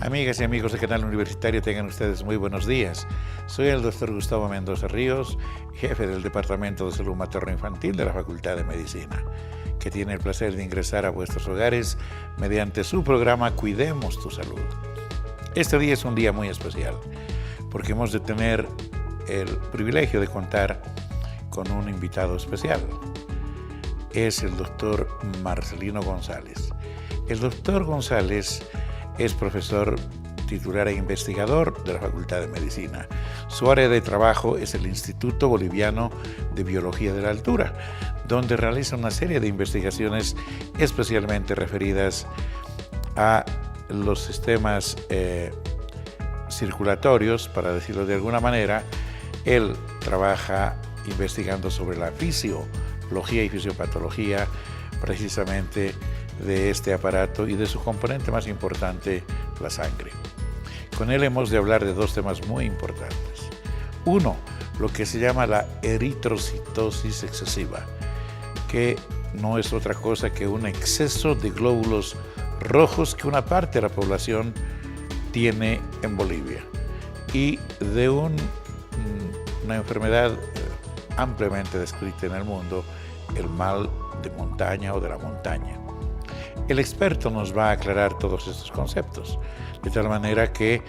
Amigas y amigos de Canal Universitario, tengan ustedes muy buenos días. Soy el doctor Gustavo Mendoza Ríos, jefe del Departamento de Salud Materno-Infantil de la Facultad de Medicina, que tiene el placer de ingresar a vuestros hogares mediante su programa Cuidemos tu Salud. Este día es un día muy especial, porque hemos de tener el privilegio de contar con un invitado especial. Es el doctor Marcelino González. El doctor González es profesor titular e investigador de la Facultad de Medicina. Su área de trabajo es el Instituto Boliviano de Biología de la Altura, donde realiza una serie de investigaciones especialmente referidas a los sistemas circulatorios, para decirlo de alguna manera. Él trabaja investigando sobre la fisiología y fisiopatología precisamente de este aparato y de su componente más importante, la sangre. Con él hemos de hablar de dos temas muy importantes. Uno, lo que se llama la eritrocitosis excesiva, que no es otra cosa que un exceso de glóbulos rojos que una parte de la población tiene en Bolivia, y de una enfermedad ampliamente descrita en el mundo, el mal de montaña o de la montaña. El experto nos va a aclarar todos estos conceptos, de tal manera que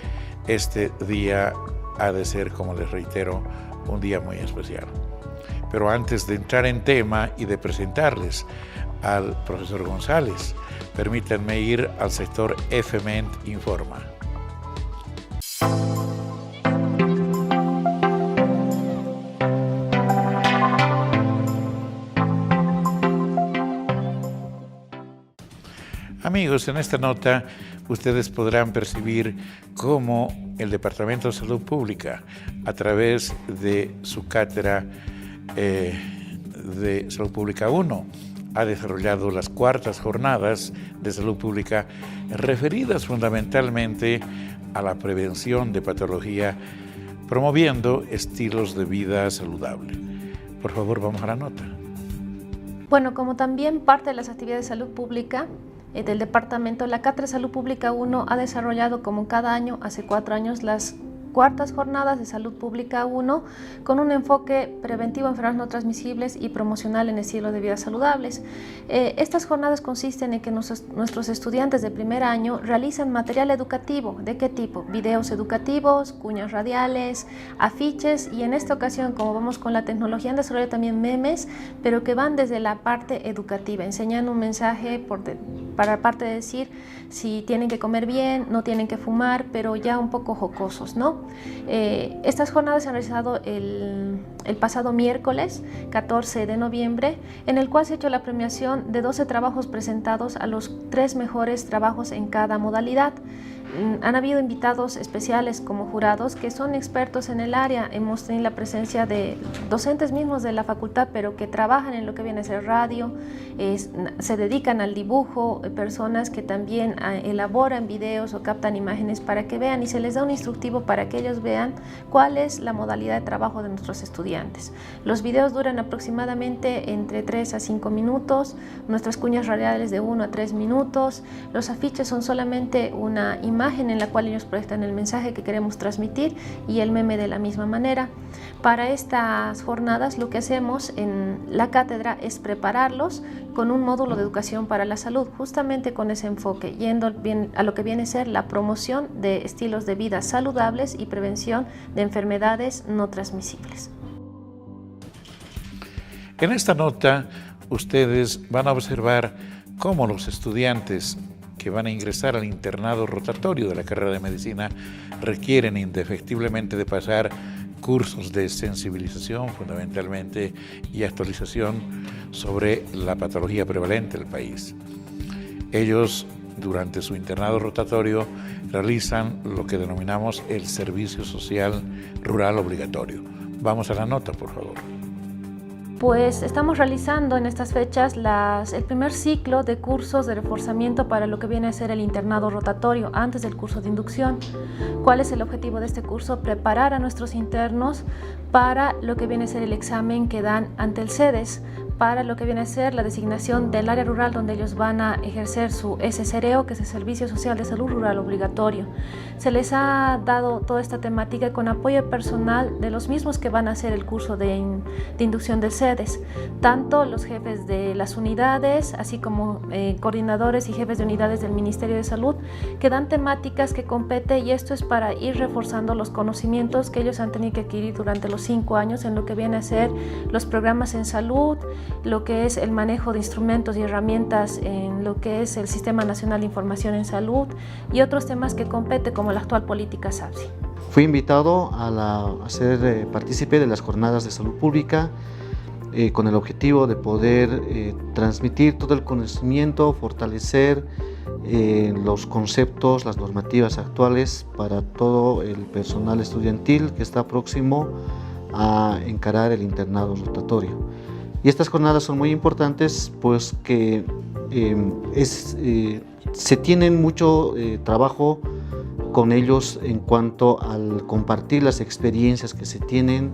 este día ha de ser, como les reitero, un día muy especial. Pero antes de entrar en tema y de presentarles al profesor González, permítanme ir al sector FMENT Informa. Amigos, en esta nota ustedes podrán percibir cómo el Departamento de Salud Pública, a través de su cátedra de Salud Pública 1, ha desarrollado las cuartas jornadas de salud pública referidas fundamentalmente a la prevención de patología, promoviendo estilos de vida saludable. Por favor, vamos a la nota. Bueno, como también parte de las actividades de salud pública del departamento, la Cátedra de Salud Pública 1 ha desarrollado, como cada año, hace 4 años, las cuartas jornadas de Salud Pública 1 con un enfoque preventivo de enfermedades no transmisibles y promocional en estilos de vida saludables. Estas jornadas consisten en que nuestros estudiantes de primer año realizan material educativo. ¿De qué tipo? Videos educativos, cuñas radiales, afiches, y en esta ocasión, como vamos con la tecnología, han desarrollado también memes, pero que van desde la parte educativa, enseñando un mensaje para la parte de decir si tienen que comer bien, no tienen que fumar, pero ya un poco jocosos, ¿no? Estas jornadas se han realizado el pasado miércoles 14 de noviembre, en el cual se ha hecho la premiación de 12 trabajos presentados a los 3 mejores trabajos en cada modalidad. Han habido invitados especiales como jurados que son expertos en el área. Hemos tenido la presencia de docentes mismos de la facultad, pero que trabajan en lo que viene a ser radio, se dedican al dibujo, personas que también elaboran videos o captan imágenes para que vean, y se les da un instructivo para que ellos vean cuál es la modalidad de trabajo de nuestros estudiantes. Los videos duran aproximadamente entre 3 a 5 minutos, nuestras cuñas radiales de 1 a 3 minutos, los afiches son solamente una imagen en la cual ellos proyectan el mensaje que queremos transmitir, y el meme de la misma manera. Para estas jornadas lo que hacemos en la cátedra es prepararlos con un módulo de educación para la salud, justamente con ese enfoque, yendo bien a lo que viene a ser la promoción de estilos de vida saludables y prevención de enfermedades no transmisibles. En esta nota ustedes van a observar cómo los estudiantes que van a ingresar al internado rotatorio de la carrera de medicina requieren indefectiblemente de pasar cursos de sensibilización fundamentalmente y actualización sobre la patología prevalente del país. Ellos, durante su internado rotatorio, realizan lo que denominamos el servicio social rural obligatorio. Vamos a la nota, por favor. Pues estamos realizando en estas fechas el primer ciclo de cursos de reforzamiento para lo que viene a ser el internado rotatorio antes del curso de inducción. ¿Cuál es el objetivo de este curso? Preparar a nuestros internos para lo que viene a ser el examen que dan ante el CEDES, para lo que viene a ser la designación del área rural donde ellos van a ejercer su SSRO, que es el Servicio Social de Salud Rural Obligatorio. Se les ha dado toda esta temática con apoyo personal de los mismos que van a hacer el curso de inducción del CEDES, tanto los jefes de las unidades, así como coordinadores y jefes de unidades del Ministerio de Salud, que dan temáticas que competen, y esto es para ir reforzando los conocimientos que ellos han tenido que adquirir durante los 5 años en lo que viene a ser los programas en salud, lo que es el manejo de instrumentos y herramientas en lo que es el Sistema Nacional de Información en Salud y otros temas que compete como la actual política SAPSI. Fui invitado a ser partícipe de las jornadas de salud pública con el objetivo de poder transmitir todo el conocimiento, fortalecer los conceptos, las normativas actuales para todo el personal estudiantil que está próximo a encarar el internado rotatorio. Y estas jornadas son muy importantes, pues que se tienen mucho trabajo con ellos en cuanto al compartir las experiencias que se tienen,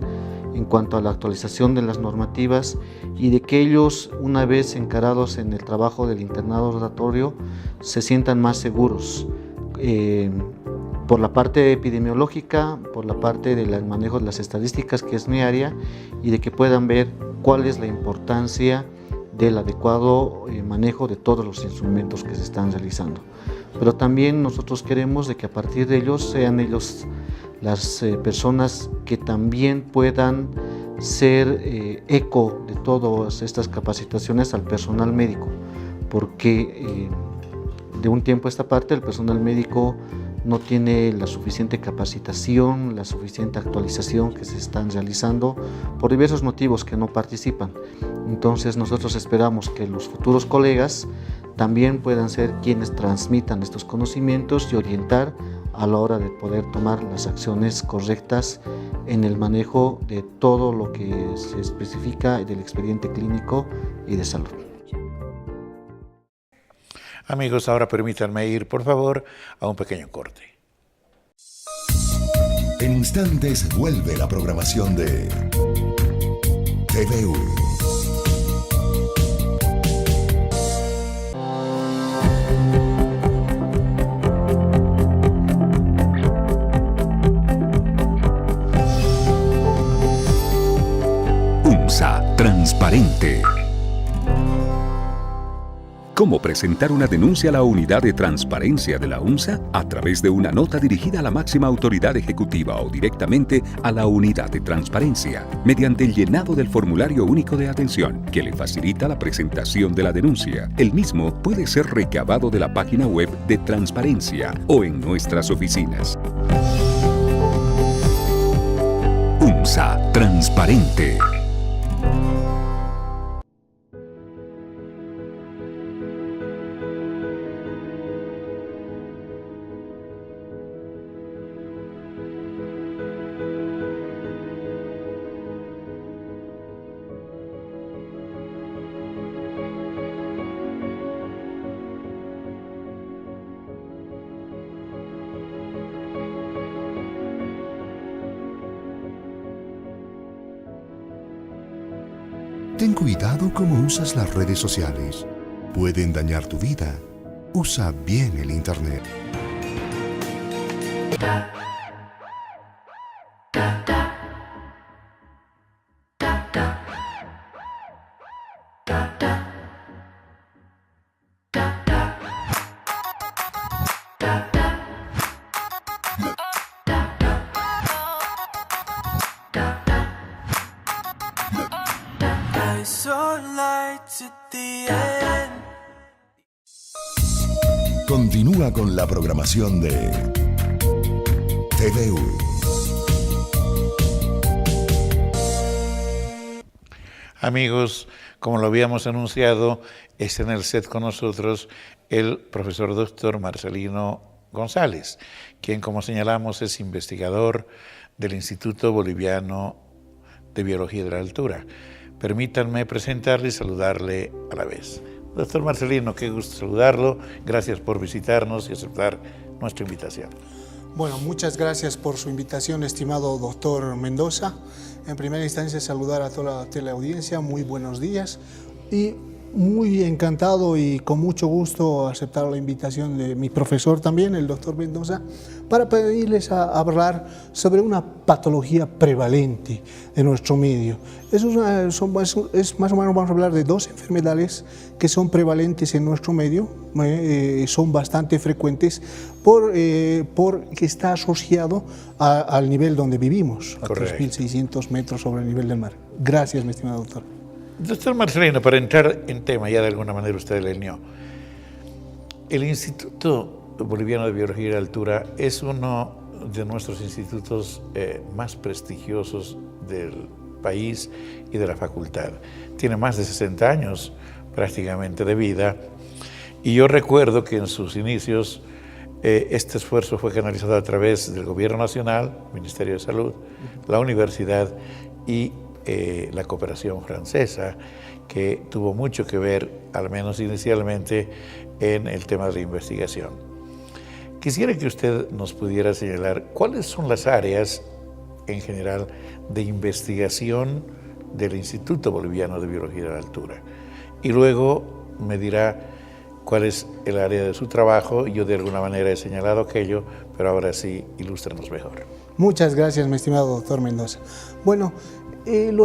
en cuanto a la actualización de las normativas, y de que ellos, una vez encarados en el trabajo del internado rotatorio, se sientan más seguros por la parte epidemiológica, por la parte del manejo de las estadísticas, que es mi área, y de que puedan ver cuál es la importancia del adecuado manejo de todos los instrumentos que se están realizando. Pero también nosotros queremos de que a partir de ellos sean ellos las personas que también puedan ser eco de todas estas capacitaciones al personal médico, porque de un tiempo a esta parte el personal médico no tiene la suficiente capacitación, la suficiente actualización que se están realizando por diversos motivos que no participan. Entonces nosotros esperamos que los futuros colegas también puedan ser quienes transmitan estos conocimientos y orientar a la hora de poder tomar las acciones correctas en el manejo de todo lo que se especifica del expediente clínico y de salud. Amigos, ahora permítanme ir, por favor, a un pequeño corte. En instantes vuelve la programación de TVU. UNSA Transparente. ¿Cómo presentar una denuncia a la Unidad de Transparencia de la UNSA? A través de una nota dirigida a la máxima autoridad ejecutiva o directamente a la Unidad de Transparencia, mediante el llenado del formulario único de atención, que le facilita la presentación de la denuncia. El mismo puede ser recabado de la página web de Transparencia o en nuestras oficinas. UNSA Transparente. Ten cuidado cómo usas las redes sociales. Pueden dañar tu vida. Usa bien el Internet. Continúa con la programación de TVU. Amigos, como lo habíamos anunciado, está en el set con nosotros el profesor doctor Marcelino González, quien, como señalamos, es investigador del Instituto Boliviano de Biología de la Altura. Permítanme presentarle y saludarle a la vez. Doctor Marcelino, qué gusto saludarlo. Gracias por visitarnos y aceptar nuestra invitación. Bueno, muchas gracias por su invitación, estimado doctor Mendoza. En primera instancia, saludar a toda la teleaudiencia, muy buenos días y muy encantado y con mucho gusto aceptar la invitación de mi profesor también, el doctor Mendoza, para pedirles a hablar sobre una patología prevalente en nuestro medio. Es más o menos, vamos a hablar de dos enfermedades que son prevalentes en nuestro medio, son bastante frecuentes porque está asociado al nivel donde vivimos, a 3.600 metros sobre el nivel del mar. Gracias, mi estimado doctor. Doctor Marcelino, para entrar en tema, ya de alguna manera usted delineó, el Instituto Boliviano de Biología de Altura es uno de nuestros institutos más prestigiosos del país y de la facultad. Tiene más de 60 años prácticamente de vida, y yo recuerdo que en sus inicios este esfuerzo fue canalizado a través del Gobierno Nacional, Ministerio de Salud, la universidad y la cooperación francesa, que tuvo mucho que ver, al menos inicialmente, en el tema de la investigación. Quisiera que usted nos pudiera señalar cuáles son las áreas en general de investigación del Instituto Boliviano de Biología de la Altura, y luego me dirá cuál es el área de su trabajo. Yo de alguna manera he señalado aquello, pero ahora sí, ilústrenos mejor. Muchas gracias, mi estimado doctor Mendoza. Bueno, el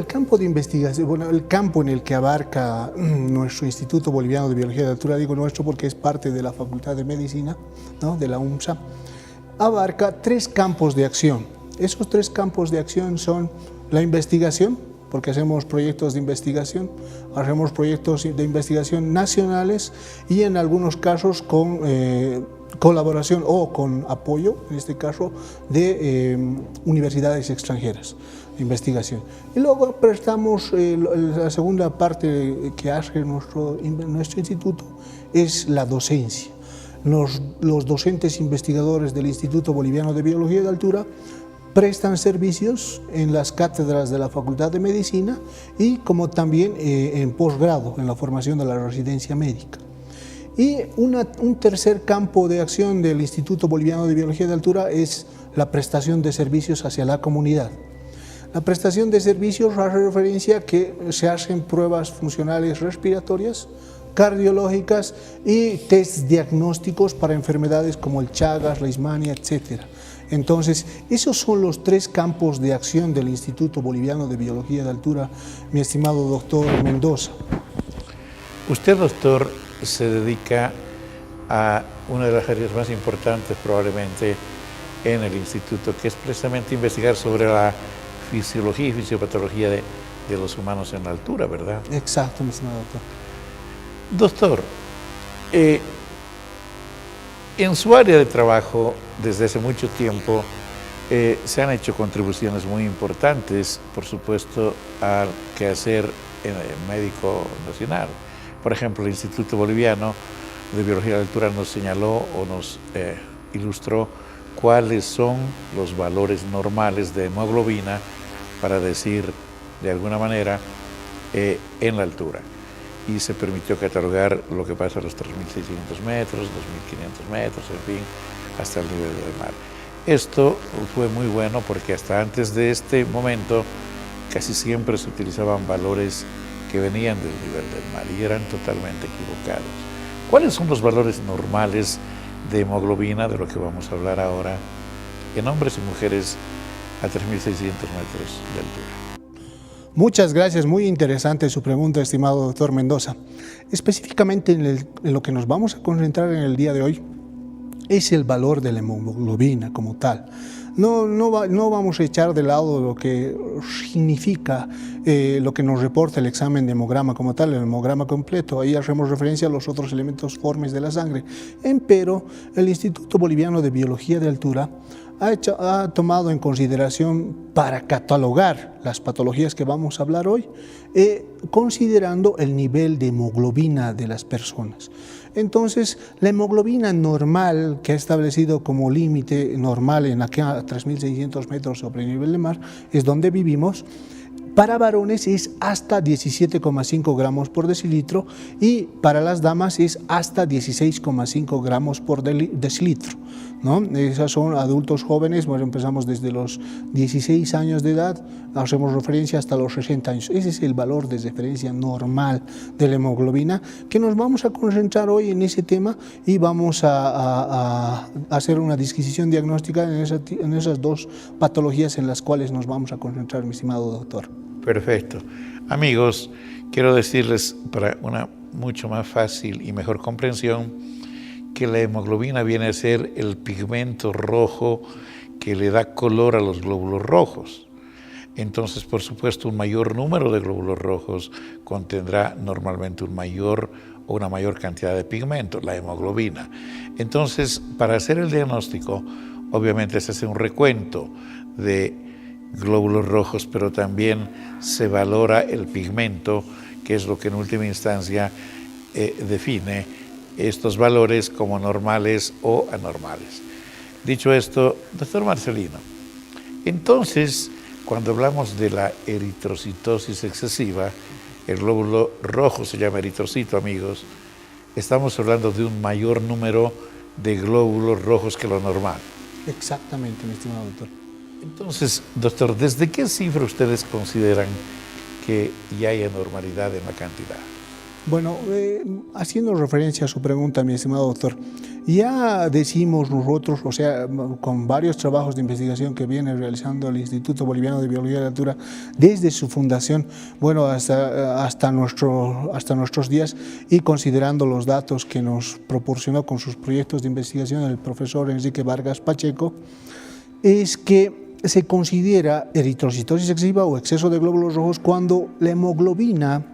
campo de investigación, bueno, el campo en el que abarca nuestro Instituto Boliviano de Biología de Altura, digo nuestro porque es parte de la Facultad de Medicina, ¿no?, de la UMSA, abarca tres campos de acción. Esos tres campos de acción son la investigación, porque hacemos proyectos de investigación, hacemos proyectos de investigación nacionales y en algunos casos con colaboración o con apoyo, en este caso, de universidades extranjeras de investigación. Y luego prestamos la segunda parte que hace nuestro instituto, es la docencia. Los docentes investigadores del Instituto Boliviano de Biología de Altura prestan servicios en las cátedras de la Facultad de Medicina y como también en posgrado, en la formación de la residencia médica. Y un tercer campo de acción del Instituto Boliviano de Biología de Altura es la prestación de servicios hacia la comunidad. La prestación de servicios hace referencia a que se hacen pruebas funcionales respiratorias, cardiológicas y test diagnósticos para enfermedades como el Chagas, la Leishmania, etc. Entonces, esos son los tres campos de acción del Instituto Boliviano de Biología de Altura, mi estimado doctor Mendoza. Usted, doctor, se dedica a una de las áreas más importantes probablemente en el instituto, que es precisamente investigar sobre la fisiología y fisiopatología de los humanos en la altura, ¿verdad? Exacto, mi estimado doctor. Doctor, en su área de trabajo, desde hace mucho tiempo, se han hecho contribuciones muy importantes, por supuesto, al quehacer médico nacional. Por ejemplo, el Instituto Boliviano de Biología de la Altura nos señaló o nos ilustró cuáles son los valores normales de hemoglobina, para decir de alguna manera, en la altura. Y se permitió catalogar lo que pasa a los 3.600 metros, 2.500 metros, en fin, hasta el nivel del mar. Esto fue muy bueno porque hasta antes de este momento casi siempre se utilizaban valores que venían del nivel del mar y eran totalmente equivocados. ¿Cuáles son los valores normales de hemoglobina, de lo que vamos a hablar ahora, en hombres y mujeres a 3.600 metros de altura? Muchas gracias, muy interesante su pregunta, estimado doctor Mendoza. Específicamente en lo que nos vamos a concentrar en el día de hoy es el valor de la hemoglobina como tal. No vamos a echar de lado lo que significa lo que nos reporta el examen de hemograma como tal, el hemograma completo. Ahí hacemos referencia a los otros elementos formes de la sangre. Empero, el Instituto Boliviano de Biología de Altura ha tomado en consideración para catalogar las patologías que vamos a hablar hoy, considerando el nivel de hemoglobina de las personas. Entonces, la hemoglobina normal, que ha establecido como límite normal en aquí a 3.600 metros sobre el nivel del mar, es donde vivimos. Para varones es hasta 17,5 gramos por decilitro y para las damas es hasta 16,5 gramos por decilitro. ¿no? Esas son adultos jóvenes, bueno, empezamos desde los 16 años de edad, hacemos referencia hasta los 60 años. Ese es el valor de referencia normal de la hemoglobina, que nos vamos a concentrar hoy en ese tema y vamos a hacer una disquisición diagnóstica en esas dos patologías en las cuales nos vamos a concentrar, mi estimado doctor. Perfecto. Amigos, quiero decirles para una mucho más fácil y mejor comprensión que la hemoglobina viene a ser el pigmento rojo que le da color a los glóbulos rojos. Entonces, por supuesto, un mayor número de glóbulos rojos contendrá normalmente un mayor o una mayor cantidad de pigmento, la hemoglobina. Entonces, para hacer el diagnóstico, obviamente se hace un recuento de glóbulos rojos, pero también se valora el pigmento, que es lo que en última instancia define estos valores como normales o anormales. Dicho esto, doctor Marcelino, entonces, cuando hablamos de la eritrocitosis excesiva, el glóbulo rojo se llama eritrocito, amigos, estamos hablando de un mayor número de glóbulos rojos que lo normal. Exactamente, mi estimado doctor. Entonces, doctor, ¿desde qué cifra ustedes consideran que ya hay anormalidad en la cantidad? Bueno, haciendo referencia a su pregunta, mi estimado doctor, ya decimos nosotros, o sea, con varios trabajos de investigación que viene realizando el Instituto Boliviano de Biología de la Natura desde su fundación, bueno, hasta nuestros días, y considerando los datos que nos proporcionó con sus proyectos de investigación el profesor Enrique Vargas Pacheco, es que se considera eritrocitosis excesiva o exceso de glóbulos rojos cuando la hemoglobina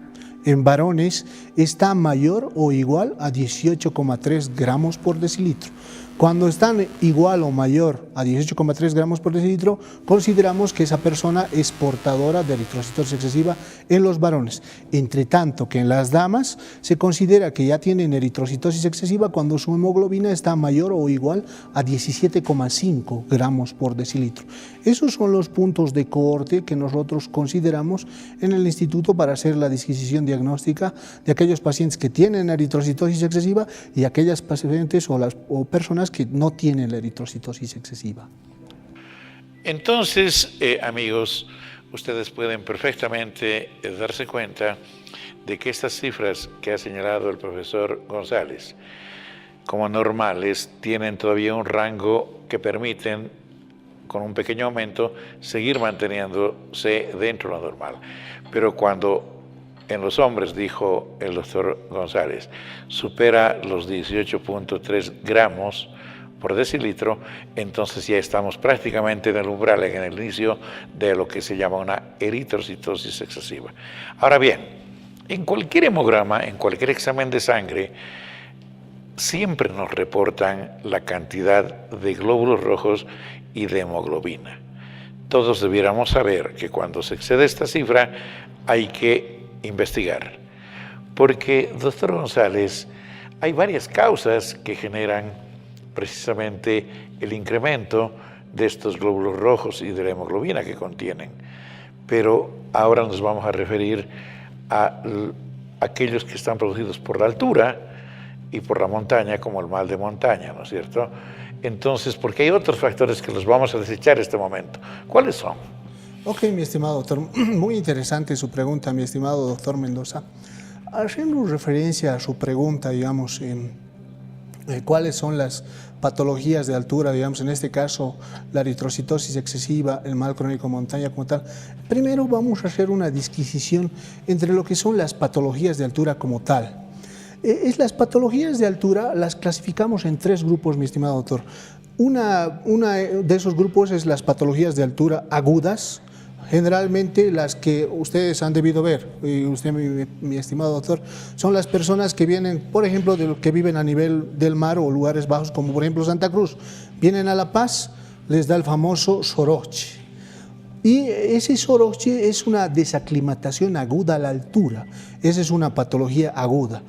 en varones está mayor o igual a 18,3 gramos por decilitro. Cuando están igual o mayor a 18,3 gramos por decilitro, consideramos que esa persona es portadora de eritrocitosis excesiva en los varones. Entre tanto que en las damas se considera que ya tienen eritrocitosis excesiva cuando su hemoglobina está mayor o igual a 17,5 gramos por decilitro. Esos son los puntos de cohorte que nosotros consideramos en el instituto para hacer la disquisición diagnóstica de aquellos pacientes que tienen eritrocitosis excesiva y aquellas pacientes o personas que no tienen la eritrocitosis excesiva. Entonces, amigos, ustedes pueden perfectamente darse cuenta de que estas cifras que ha señalado el profesor González como normales tienen todavía un rango que permiten, con un pequeño aumento, seguir manteniéndose dentro de lo normal. Pero cuando en los hombres, dijo el doctor González, supera los 18,3 gramos por decilitro, entonces ya estamos prácticamente en el umbral, en el inicio de lo que se llama una eritrocitosis excesiva. Ahora bien, en cualquier hemograma, en cualquier examen de sangre, siempre nos reportan la cantidad de glóbulos rojos y de hemoglobina. Todos debiéramos saber que cuando se excede esta cifra hay que investigar, porque, doctor González, hay varias causas que generan precisamente el incremento de estos glóbulos rojos y de la hemoglobina que contienen, pero ahora nos vamos a referir a aquellos que están producidos por la altura y por la montaña, como el mal de montaña, ¿no es cierto? Entonces, porque hay otros factores que los vamos a desechar en este momento. ¿Cuáles son? Ok, mi estimado doctor, muy interesante su pregunta, mi estimado doctor Mendoza. Haciendo referencia a su pregunta, digamos, cuáles son las patologías de altura, digamos, en este caso la eritrocitosis excesiva, el mal crónico montaña como tal, primero vamos a hacer una disquisición entre lo que son las patologías de altura como tal. Las patologías de altura las clasificamos en tres grupos, mi estimado doctor. Una de esos grupos es las patologías de altura agudas, generalmente las que ustedes han debido ver, y usted, mi estimado doctor, son las personas que vienen, por ejemplo, que viven a nivel del mar o lugares bajos, como por ejemplo Santa Cruz. Vienen a La Paz, les da el famoso soroche. Y ese soroche es una desaclimatación aguda a la altura. Esa es una patología aguda.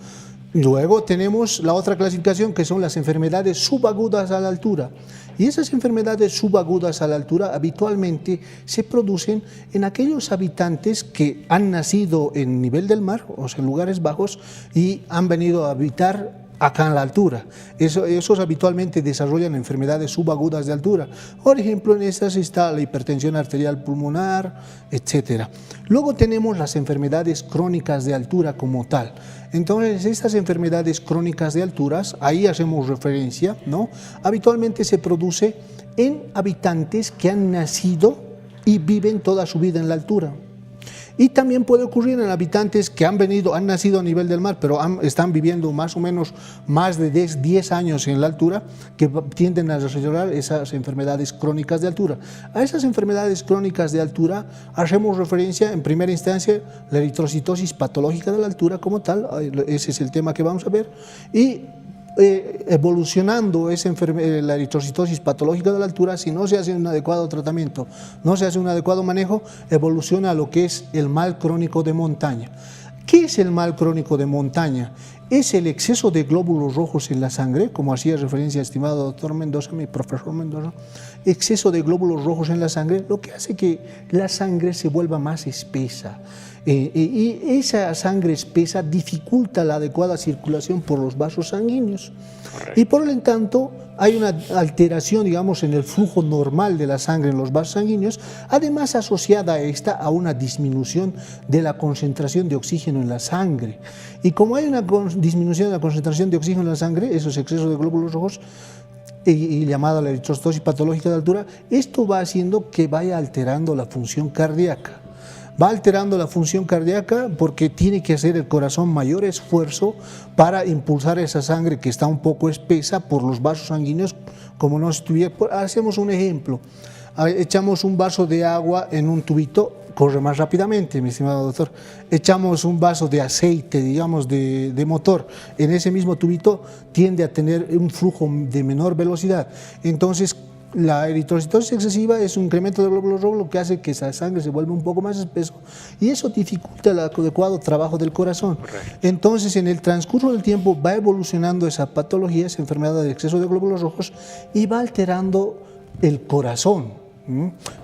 Luego tenemos la otra clasificación, que son las enfermedades subagudas a la altura. Y esas enfermedades subagudas a la altura habitualmente se producen en aquellos habitantes que han nacido en nivel del mar, o sea, en lugares bajos, y han venido a habitar acá en la altura. Esos habitualmente desarrollan enfermedades subagudas de altura. Por ejemplo, en estas está la hipertensión arterial pulmonar, etc. Luego tenemos las enfermedades crónicas de altura como tal. Entonces, estas enfermedades crónicas de alturas, ahí hacemos referencia, ¿no? Habitualmente se produce en habitantes que han nacido y viven toda su vida en la altura. Y también puede ocurrir en habitantes que han nacido a nivel del mar, pero están viviendo más o menos más de 10 años en la altura, que tienden a desarrollar esas enfermedades crónicas de altura. A esas enfermedades crónicas de altura hacemos referencia en primera instancia la eritrocitosis patológica de la altura como tal, ese es el tema que vamos a ver, y evolucionando la eritrocitosis patológica de la altura, si no se hace un adecuado tratamiento, no se hace un adecuado manejo, evoluciona a lo que es el mal crónico de montaña. ¿Qué es el mal crónico de montaña? Es el exceso de glóbulos rojos en la sangre, como hacía referencia estimado doctor Mendoza, mi profesor Mendoza, exceso de glóbulos rojos en la sangre, lo que hace que la sangre se vuelva más espesa. Y esa sangre espesa dificulta la adecuada circulación por los vasos sanguíneos. Correcto. Y por lo tanto hay una alteración, digamos, en el flujo normal de la sangre en los vasos sanguíneos, además asociada a esta a una disminución de la concentración de oxígeno en la sangre. Y como hay una disminución de la concentración de oxígeno en la sangre, esos excesos de glóbulos rojos, y llamada la eritrocitosis patológica de altura, esto va haciendo que vaya alterando la función cardíaca. Va alterando la función cardíaca porque tiene que hacer el corazón mayor esfuerzo para impulsar esa sangre que está un poco espesa por los vasos sanguíneos, como no estuviera. Hacemos un ejemplo, echamos un vaso de agua en un tubito, corre más rápidamente, mi estimado doctor. Echamos un vaso de aceite, digamos, de motor, en ese mismo tubito tiende a tener un flujo de menor velocidad. Entonces, la eritrocitosis excesiva es un incremento de glóbulos rojos, lo que hace que esa sangre se vuelva un poco más espeso y eso dificulta el adecuado trabajo del corazón. Correcto. Entonces, en el transcurso del tiempo va evolucionando esa patología, esa enfermedad de exceso de glóbulos rojos y va alterando el corazón.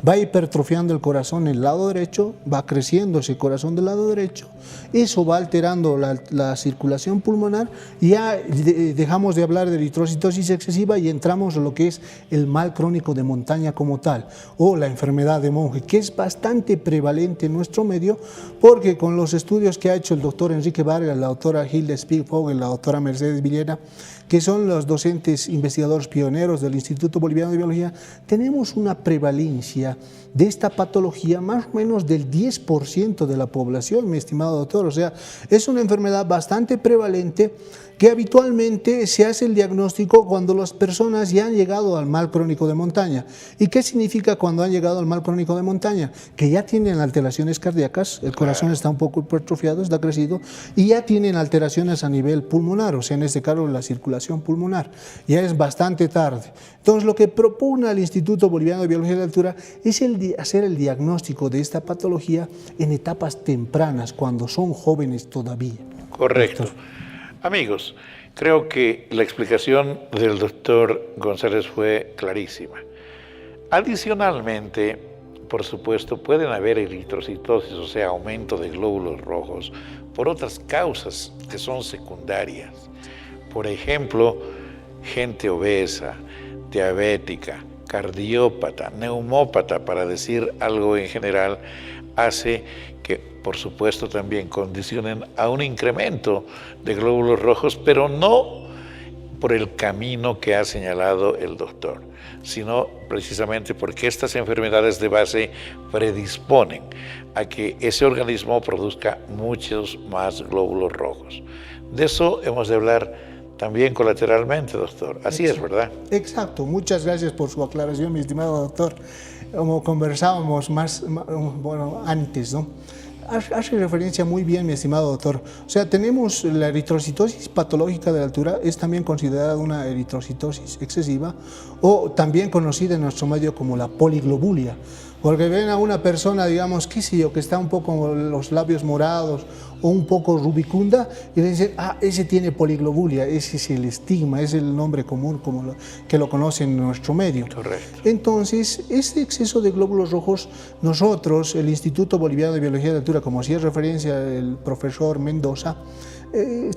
Va hipertrofiando el corazón en el lado derecho, va creciendo ese corazón del lado derecho, eso va alterando la circulación pulmonar y ya dejamos de hablar de eritrocitosis excesiva y entramos en lo que es el mal crónico de montaña como tal, o la enfermedad de Monge, que es bastante prevalente en nuestro medio, porque con los estudios que ha hecho el doctor Enrique Vargas, la doctora Hilda Spiegvogel, la doctora Mercedes Villena, que son los docentes investigadores pioneros del Instituto Boliviano de Biología, tenemos una prevalencia de esta patología más o menos del 10% de la población, mi estimado doctor. O sea, es una enfermedad bastante prevalente que habitualmente se hace el diagnóstico cuando las personas ya han llegado al mal crónico de montaña. ¿Y qué significa cuando han llegado al mal crónico de montaña? Que ya tienen alteraciones cardíacas, el corazón está un poco hipertrofiado, está crecido, y ya tienen alteraciones a nivel pulmonar, o sea, en este caso la circulación pulmonar. Ya es bastante tarde. Entonces, lo que propone el Instituto Boliviano de Biología de la Altura es hacer el diagnóstico de esta patología en etapas tempranas, cuando son jóvenes todavía. Correcto. Doctor. Amigos, creo que la explicación del doctor González fue clarísima. Adicionalmente, por supuesto, pueden haber eritrocitosis, o sea, aumento de glóbulos rojos, por otras causas que son secundarias. Por ejemplo, gente obesa, diabética, cardiópata, neumópata, para decir algo en general, hace que, por supuesto, también condicionen a un incremento de glóbulos rojos, pero no por el camino que ha señalado el doctor, sino precisamente porque estas enfermedades de base predisponen a que ese organismo produzca muchos más glóbulos rojos. De eso hemos de hablar también colateralmente, doctor. Así es, ¿verdad? Exacto. Muchas gracias por su aclaración, mi estimado doctor. Como conversábamos antes, ¿no? Hace referencia muy bien, mi estimado doctor. O sea, tenemos la eritrocitosis patológica de la altura, es también considerada una eritrocitosis excesiva o también conocida en nuestro medio como la poliglobulia. Porque ven a una persona, digamos, qué sé yo, que está un poco con los labios morados o un poco rubicunda y le dicen, ese tiene poliglobulia, ese es el estigma, es el nombre común que lo conocen en nuestro medio. Correcto. Entonces, este exceso de glóbulos rojos, nosotros, el Instituto Boliviano de Biología de la Altura, como hacía referencia el profesor Mendoza,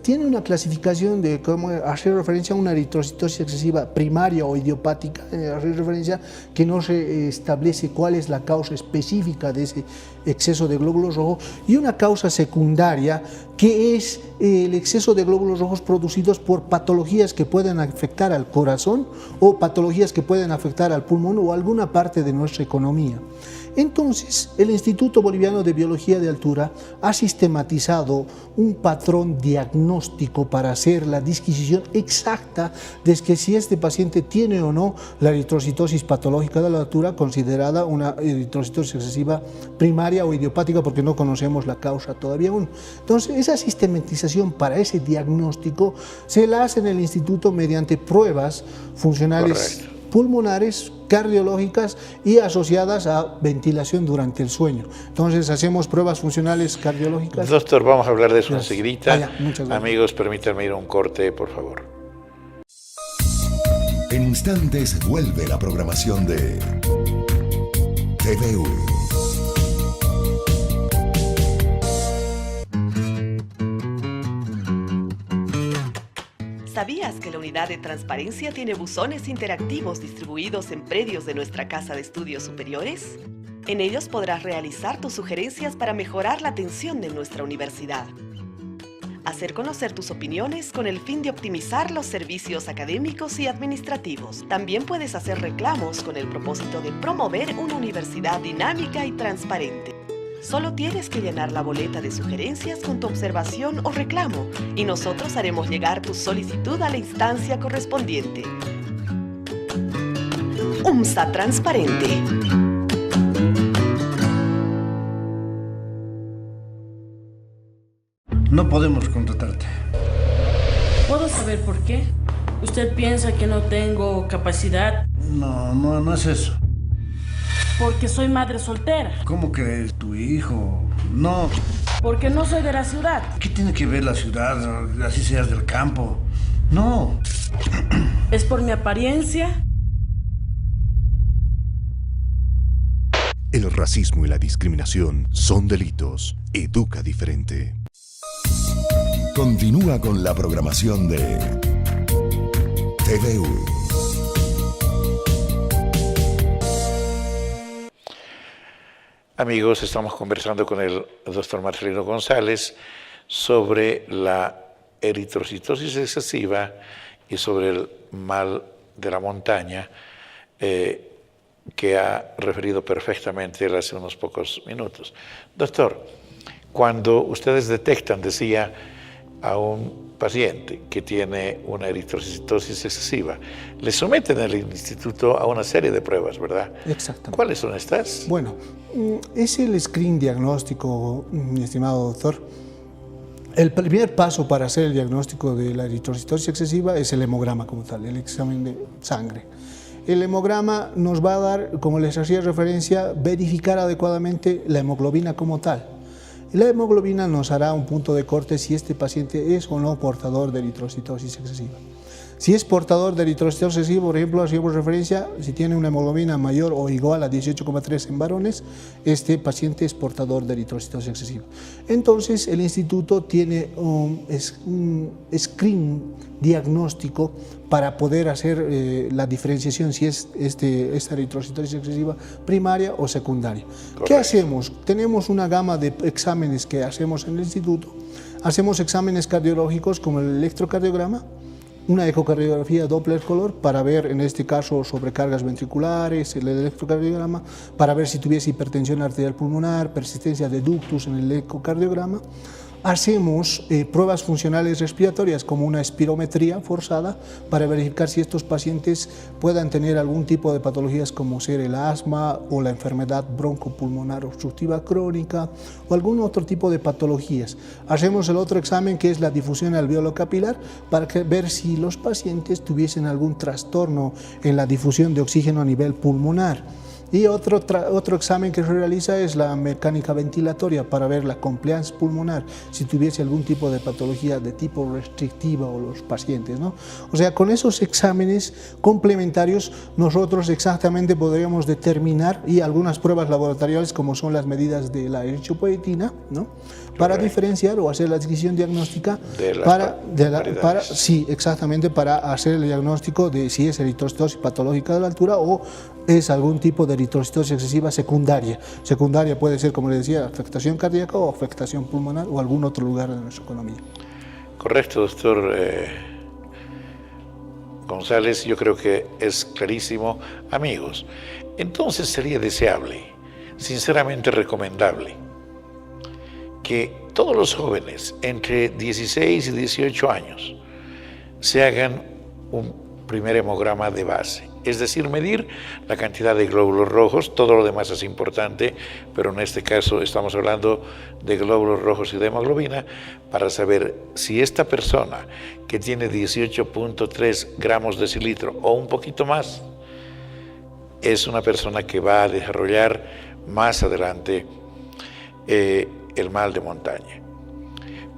tiene una clasificación de cómo hacer referencia a una eritrocitosis excesiva primaria o idiopática, hacer referencia que no se establece cuál es la causa específica de ese exceso de glóbulos rojos, y una causa secundaria que es el exceso de glóbulos rojos producidos por patologías que pueden afectar al corazón o patologías que pueden afectar al pulmón o alguna parte de nuestra economía. Entonces, el Instituto Boliviano de Biología de Altura ha sistematizado un patrón diagnóstico para hacer la disquisición exacta de que si este paciente tiene o no la eritrocitosis patológica de la altura, considerada una eritrocitosis excesiva primaria o idiopática, porque no conocemos la causa todavía aún. Entonces, esa sistematización para ese diagnóstico se la hace en el instituto mediante pruebas funcionales pulmonares, cardiológicas y asociadas a ventilación durante el sueño. Entonces hacemos pruebas funcionales cardiológicas. Doctor, vamos a hablar de eso enseguida. Muchas gracias. Amigos, permítanme ir a un corte, por favor. En instantes vuelve la programación de TVU. ¿Sabías que la unidad de transparencia tiene buzones interactivos distribuidos en predios de nuestra Casa de Estudios Superiores? En ellos podrás realizar tus sugerencias para mejorar la atención de nuestra universidad. Hacer conocer tus opiniones con el fin de optimizar los servicios académicos y administrativos. También puedes hacer reclamos con el propósito de promover una universidad dinámica y transparente. Solo tienes que llenar la boleta de sugerencias con tu observación o reclamo y nosotros haremos llegar tu solicitud a la instancia correspondiente. UMSA Transparente. No podemos contratarte. ¿Puedo saber por qué? ¿Usted piensa que no tengo capacidad? No es eso. Porque soy madre soltera. ¿Cómo que tu hijo? No. Porque no soy de la ciudad. ¿Qué tiene que ver la ciudad? Así seas del campo. No. ¿Es por mi apariencia? El racismo y la discriminación son delitos. Educa diferente. Continúa con la programación de TVU. Amigos, estamos conversando con el doctor Marcelino González sobre la eritrocitosis excesiva y sobre el mal de la montaña, que ha referido perfectamente él hace unos pocos minutos. Doctor, cuando ustedes detectan, decía, a un paciente que tiene una eritrocitosis excesiva, le someten al instituto a una serie de pruebas, ¿verdad? Exactamente. ¿Cuáles son estas? Bueno, es el screen diagnóstico, mi estimado doctor. El primer paso para hacer el diagnóstico de la eritrocitosis excesiva es el hemograma como tal, el examen de sangre. El hemograma nos va a dar, como les hacía referencia, verificar adecuadamente la hemoglobina como tal. La hemoglobina nos hará un punto de corte si este paciente es o no portador de eritrocitosis excesiva. Si es portador de eritrocitosis excesiva, por ejemplo, hacemos referencia, si tiene una hemoglobina mayor o igual a 18,3 en varones, este paciente es portador de eritrocitosis excesiva. Entonces, el instituto tiene un screen diagnóstico para poder hacer la diferenciación si es esta eritrocitosis excesiva primaria o secundaria. Correcto. ¿Qué hacemos? Tenemos una gama de exámenes que hacemos en el instituto. Hacemos exámenes cardiológicos como el electrocardiograma, una ecocardiografía Doppler color para ver, en este caso, sobrecargas ventriculares, el electrocardiograma, para ver si tuviese hipertensión arterial pulmonar, persistencia de ductus en el ecocardiograma. Hacemos pruebas funcionales respiratorias como una espirometría forzada para verificar si estos pacientes puedan tener algún tipo de patologías como ser el asma o la enfermedad broncopulmonar obstructiva crónica o algún otro tipo de patologías. Hacemos el otro examen que es la difusión alveolo capilar para ver si los pacientes tuviesen algún trastorno en la difusión de oxígeno a nivel pulmonar. Y otro examen que se realiza es la mecánica ventilatoria para ver la compliance pulmonar, si tuviese algún tipo de patología de tipo restrictiva o los pacientes, ¿no? O sea, con esos exámenes complementarios nosotros exactamente podríamos determinar, y algunas pruebas laboratoriales como son las medidas de la eritropoyetina, ¿no? Para diferenciar o hacer la descripción diagnóstica sí, exactamente, para hacer el diagnóstico de si es eritrocitosis patológica de la altura o es algún tipo de eritrocitosis excesiva secundaria. Secundaria puede ser, como le decía, afectación cardíaca o afectación pulmonar o algún otro lugar de nuestra economía. Correcto, doctor González, yo creo que es clarísimo. Amigos, entonces sería deseable, sinceramente recomendable, que todos los jóvenes entre 16 y 18 años se hagan un primer hemograma de base, es decir, medir la cantidad de glóbulos rojos. Todo lo demás es importante, pero en este caso estamos hablando de glóbulos rojos y de hemoglobina, para saber si esta persona que tiene 18.3 gramos de decilitro o un poquito más es una persona que va a desarrollar más adelante el mal de montaña.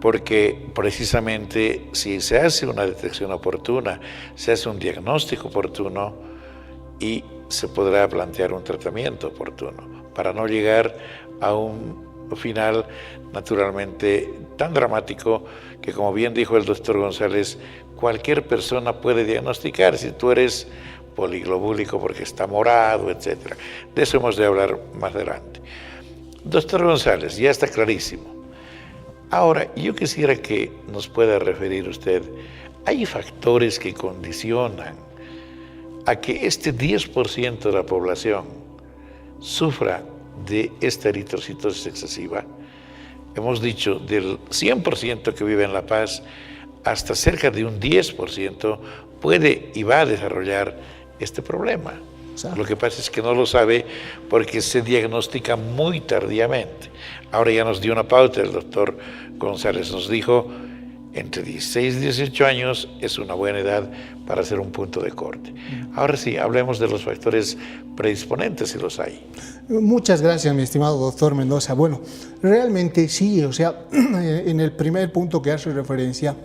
Porque precisamente si se hace una detección oportuna, se hace un diagnóstico oportuno y se podrá plantear un tratamiento oportuno para no llegar a un final naturalmente tan dramático que, como bien dijo el doctor González, cualquier persona puede diagnosticar si tú eres poliglobúlico porque está morado, etc. De eso hemos de hablar más adelante. Doctor González, ya está clarísimo. Ahora, yo quisiera que nos pueda referir usted, ¿hay factores que condicionan a que este 10% de la población sufra de esta eritrocitosis excesiva? Hemos dicho del 100% que vive en La Paz, hasta cerca de un 10% puede y va a desarrollar este problema. Lo que pasa es que no lo sabe porque se diagnostica muy tardíamente. Ahora ya nos dio una pauta el doctor González, nos dijo entre 16 y 18 años es una buena edad para hacer un punto de corte. Ahora sí, hablemos de los factores predisponentes, si los hay. Muchas gracias, mi estimado doctor Mendoza. Bueno, realmente sí, o sea, en el primer punto que hace referencia,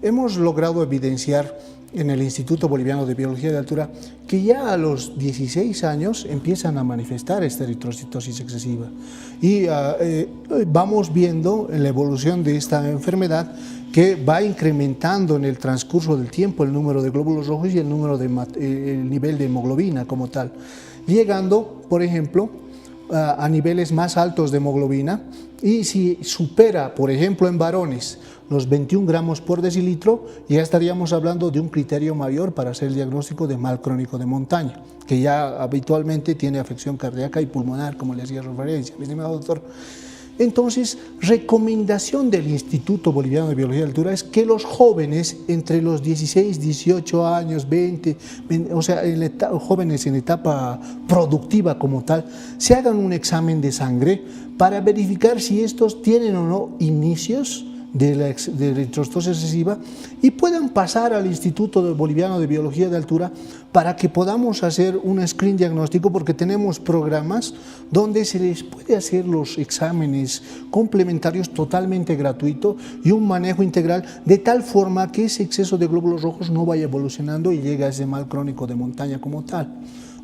hemos logrado evidenciar en el Instituto Boliviano de Biología de Altura que ya a los 16 años empiezan a manifestar esta eritrocitosis excesiva. Y vamos viendo en la evolución de esta enfermedad que va incrementando en el transcurso del tiempo el número de glóbulos rojos y el nivel de hemoglobina como tal, llegando, por ejemplo, a niveles más altos de hemoglobina, y si supera, por ejemplo, en varones los 21 gramos por decilitro, ya estaríamos hablando de un criterio mayor para hacer el diagnóstico de mal crónico de montaña, que ya habitualmente tiene afección cardíaca y pulmonar, como le hacía referencia, mi estimado doctor. Entonces, recomendación del Instituto Boliviano de Biología de Altura es que los jóvenes entre los 16, 18 años, 20 o sea, jóvenes en etapa productiva como tal, se hagan un examen de sangre para verificar si estos tienen o no inicios de la eritrocitosis excesiva y puedan pasar al Instituto Boliviano de Biología de Altura para que podamos hacer un screen diagnóstico, porque tenemos programas donde se les puede hacer los exámenes complementarios totalmente gratuito y un manejo integral de tal forma que ese exceso de glóbulos rojos no vaya evolucionando y llegue a ese mal crónico de montaña como tal.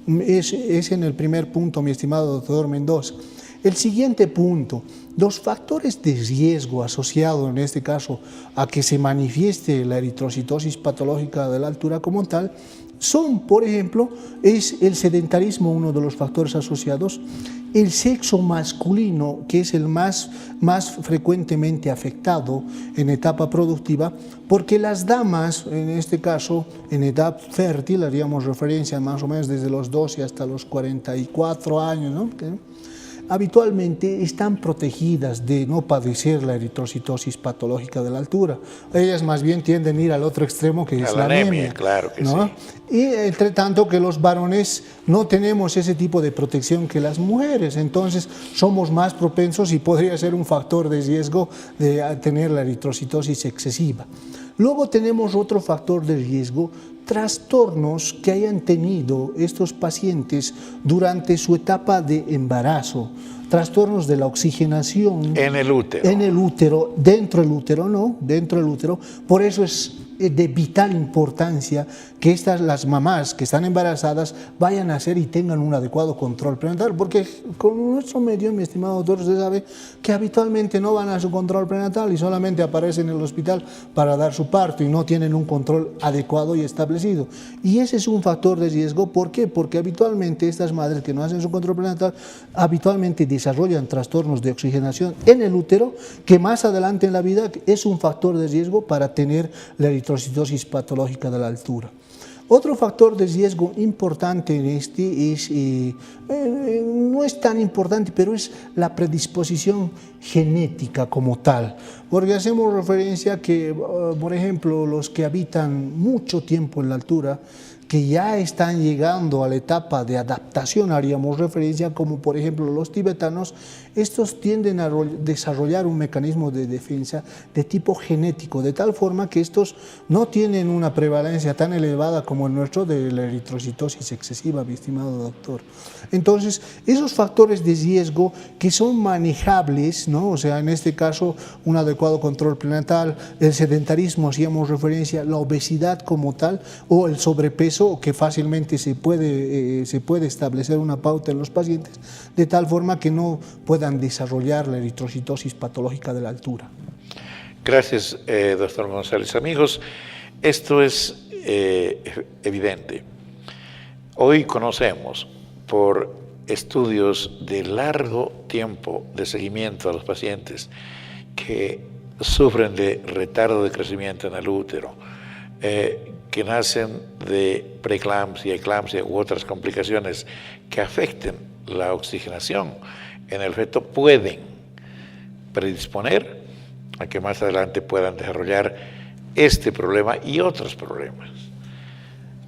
Es en el primer punto, mi estimado doctor Mendoza. El siguiente punto, los factores de riesgo asociados en este caso a que se manifieste la eritrocitosis patológica de la altura como tal, son, por ejemplo, es el sedentarismo uno de los factores asociados, el sexo masculino, que es el más frecuentemente afectado en etapa productiva, porque las damas, en este caso, en edad fértil, haríamos referencia más o menos desde los 12 hasta los 44 años, ¿no? Habitualmente están protegidas de no padecer la eritrocitosis patológica de la altura. Ellas más bien tienden a ir al otro extremo, que es la anemia. Claro que ¿no? Sí. Y entre tanto que los varones no tenemos ese tipo de protección que las mujeres, entonces somos más propensos y podría ser un factor de riesgo de tener la eritrocitosis excesiva. Luego tenemos otro factor de riesgo, trastornos que hayan tenido estos pacientes durante su etapa de embarazo, trastornos de la oxigenación. En el útero. En el útero, dentro del útero, no, dentro del útero. Por eso es de vital importancia que las mamás que están embarazadas vayan a hacer y tengan un adecuado control prenatal, porque con nuestro medio, mi estimado doctor, usted sabe que habitualmente no van a su control prenatal y solamente aparecen en el hospital para dar su parto y no tienen un control adecuado y establecido. Y ese es un factor de riesgo. ¿Por qué? Porque habitualmente estas madres que no hacen su control prenatal habitualmente desarrollan trastornos de oxigenación en el útero, que más adelante en la vida es un factor de riesgo para tener la eritrocitosis patológica de la altura. Otro factor de riesgo importante en este es, no es tan importante, pero es la predisposición genética como tal, porque hacemos referencia a que, por ejemplo, los que habitan mucho tiempo en la altura, que ya están llegando a la etapa de adaptación, haríamos referencia, como por ejemplo los tibetanos, estos tienden a desarrollar un mecanismo de defensa de tipo genético, de tal forma que estos no tienen una prevalencia tan elevada como el nuestro de la eritrocitosis excesiva, mi estimado doctor. Entonces, esos factores de riesgo que son manejables, ¿no? O sea, en este caso, un adecuado control prenatal, el sedentarismo, hacíamos referencia, la obesidad como tal, o el sobrepeso, que fácilmente se puede establecer una pauta en los pacientes, de tal forma que no puedan desarrollar la eritrocitosis patológica de la altura. Gracias, doctor González. Amigos, esto es evidente. Hoy conocemos por estudios de largo tiempo de seguimiento a los pacientes que sufren de retardo de crecimiento en el útero, que nacen de preeclampsia, eclampsia u otras complicaciones que afecten la oxigenación en el feto, pueden predisponer a que más adelante puedan desarrollar este problema y otros problemas.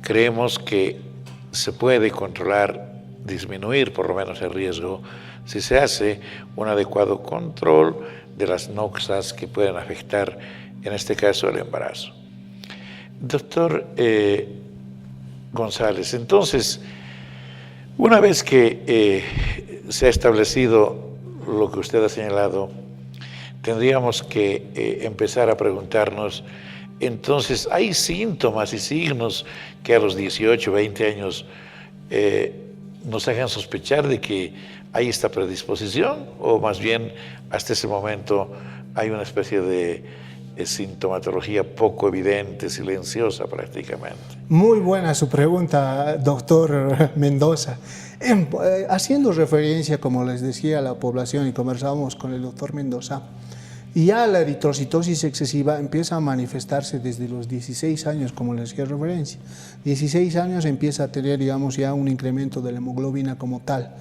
Creemos que se puede controlar, disminuir por lo menos el riesgo si se hace un adecuado control de las noxas que pueden afectar, en este caso, el embarazo. Doctor González, entonces, una vez que se ha establecido lo que usted ha señalado, tendríamos que empezar a preguntarnos, entonces, ¿hay síntomas y signos que a los 18, 20 años nos hagan sospechar de que hay esta predisposición? ¿O más bien, hasta ese momento, hay una especie de sintomatología poco evidente, silenciosa prácticamente? Muy buena su pregunta, doctor Mendoza. Haciendo referencia, como les decía, a la población, y conversábamos con el doctor Mendoza, ya la eritrocitosis excesiva empieza a manifestarse desde los 16 años, como les decía referencia. 16 años empieza a tener, digamos, ya un incremento de la hemoglobina como tal.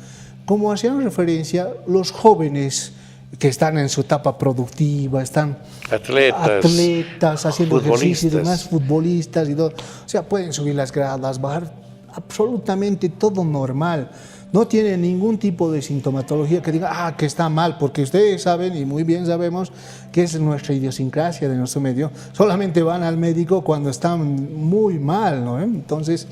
Como hacían referencia, los jóvenes que están en su etapa productiva, están atletas haciendo ejercicio y demás, futbolistas y todo. O sea, pueden subir las gradas, bajar, absolutamente todo normal. No tiene ningún tipo de sintomatología que diga, que está mal, porque ustedes saben y muy bien sabemos que es nuestra idiosincrasia de nuestro medio. Solamente van al médico cuando están muy mal, ¿no? Entonces,